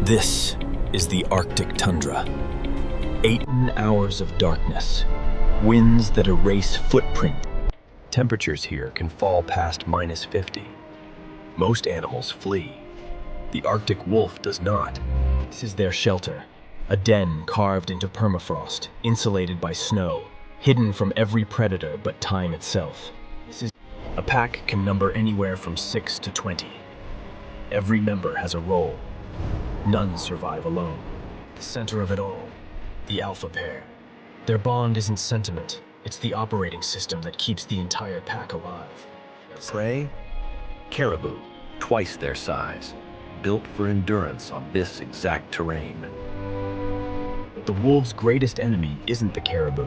This is the Arctic tundra. 18 hours of darkness, winds that erase footprint. Temperatures here can fall past -50. Most animals flee. The Arctic wolf does not. This is their shelter, a den carved into permafrost, insulated by snow, hidden from every predator but time itself. A pack can number anywhere from 6 to 20. Every member has a role. None survive alone. The center of it all, the alpha pair. Their bond isn't sentiment, it's the operating system that keeps the entire pack alive. Prey? Caribou, twice their size, built for endurance on this exact terrain. But the wolf's greatest enemy isn't the caribou,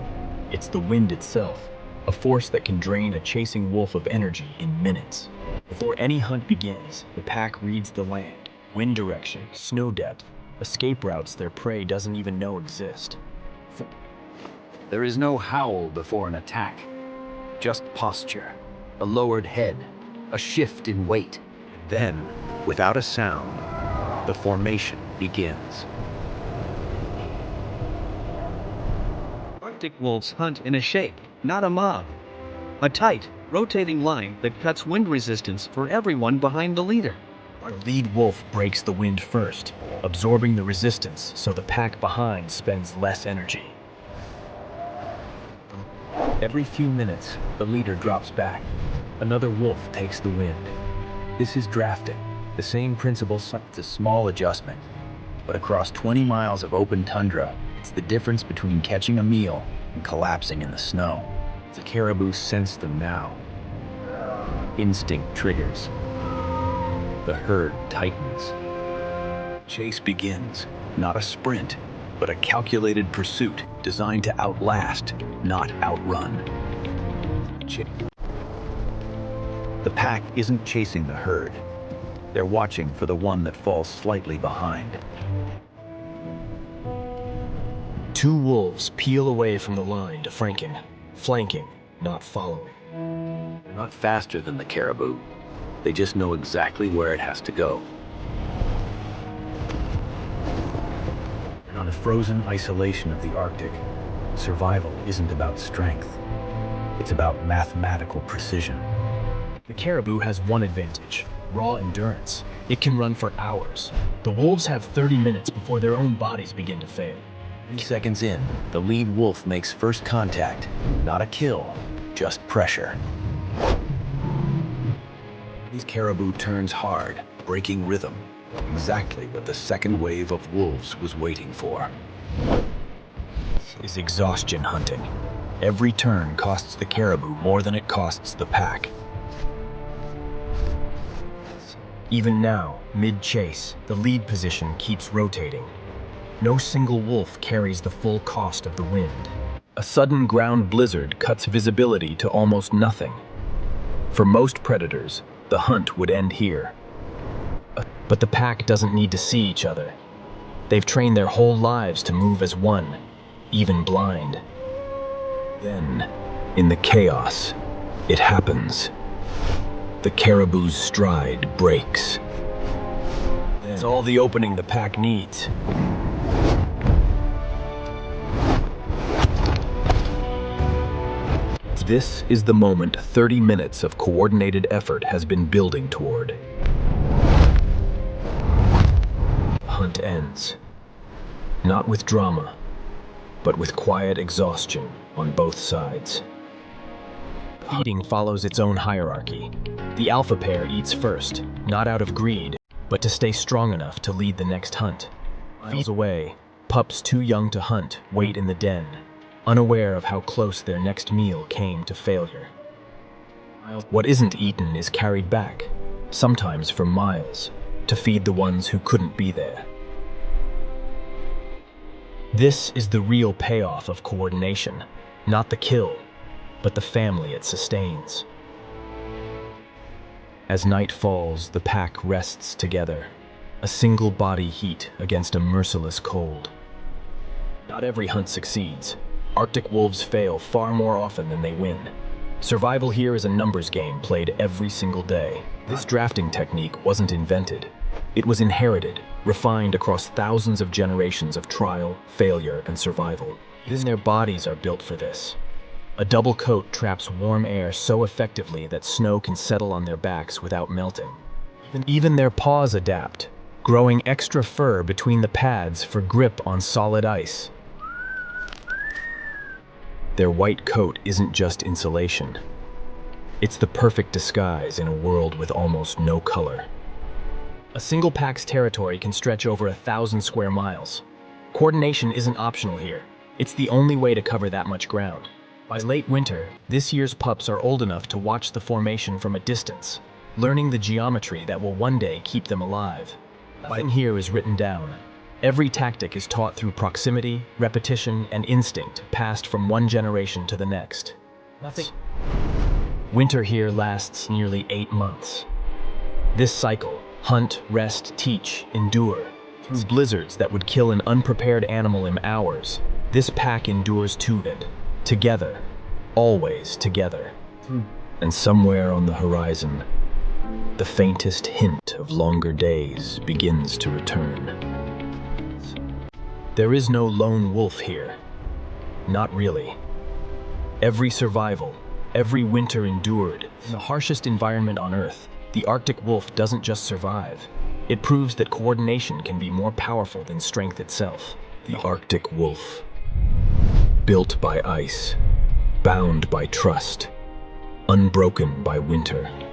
it's the wind itself, a force that can drain a chasing wolf of energy in minutes. Before any hunt begins, the pack reads the land. Wind direction, snow depth, escape routes their prey doesn't even know exist. There is no howl before an attack, just posture, a lowered head, a shift in weight. Then, without a sound, the formation begins. Arctic wolves hunt in a shape, not a mob. A tight, rotating line that cuts wind resistance for everyone behind the leader. The lead wolf breaks the wind first, absorbing the resistance so the pack behind spends less energy. Every few minutes, the leader drops back. Another wolf takes the wind. This is drafting. The same principle, it's a small adjustment. But across 20 miles of open tundra, it's the difference between catching a meal and collapsing in the snow. The caribou sense them now. Instinct triggers. The herd tightens. Chase begins, not a sprint, but a calculated pursuit designed to outlast, not outrun. The pack isn't chasing the herd. They're watching for the one that falls slightly behind. Two wolves peel away from the line to flanking, not following. They're not faster than the caribou. They just know exactly where it has to go. In the frozen isolation of the Arctic, survival isn't about strength. It's about mathematical precision. The caribou has one advantage, raw endurance. It can run for hours. The wolves have 30 minutes before their own bodies begin to fail. 3 seconds in, the lead wolf makes first contact. Not a kill, just pressure. These caribou turns hard, breaking rhythm. Exactly what the second wave of wolves was waiting for. This is exhaustion hunting. Every turn costs the caribou more than it costs the pack. Even now, mid-chase, the lead position keeps rotating. No single wolf carries the full cost of the wind. A sudden ground blizzard cuts visibility to almost nothing. For most predators, the hunt would end here. But the pack doesn't need to see each other. They've trained their whole lives to move as one, even blind. Then, in the chaos, it happens. The caribou's stride breaks. It's all the opening the pack needs. This is the moment 30 minutes of coordinated effort has been building toward. Hunt ends. Not with drama, but with quiet exhaustion on both sides. Eating follows its own hierarchy. The alpha pair eats first, not out of greed, but to stay strong enough to lead the next hunt. Miles away, pups too young to hunt wait in the den, unaware of how close their next meal came to failure. What isn't eaten is carried back, sometimes for miles, to feed the ones who couldn't be there. This is the real payoff of coordination, not the kill, but the family it sustains. As night falls, the pack rests together, a single body heat against a merciless cold. Not every hunt succeeds. Arctic wolves fail far more often than they win. Survival here is a numbers game played every single day. This drafting technique wasn't invented. It was inherited, refined across thousands of generations of trial, failure, and survival. Even their bodies are built for this. A double coat traps warm air so effectively that snow can settle on their backs without melting. Even their paws adapt, growing extra fur between the pads for grip on solid ice. Their white coat isn't just insulation. It's the perfect disguise in a world with almost no color. A single pack's territory can stretch over 1,000 square miles. Coordination isn't optional here. It's the only way to cover that much ground. By late winter, this year's pups are old enough to watch the formation from a distance, learning the geometry that will one day keep them alive. Nothing here is written down. Every tactic is taught through proximity, repetition, and instinct passed from one generation to the next. Winter here lasts nearly 8 months. This cycle, hunt, rest, teach, endure, through blizzards that would kill an unprepared animal in hours, this pack endures to it, together, always together. And somewhere on the horizon, the faintest hint of longer days begins to return. There is no lone wolf here. Not really. Every survival, every winter endured, in the harshest environment on Earth, the Arctic wolf doesn't just survive. It proves that coordination can be more powerful than strength itself. The Arctic wolf. Built by ice, bound by trust, unbroken by winter.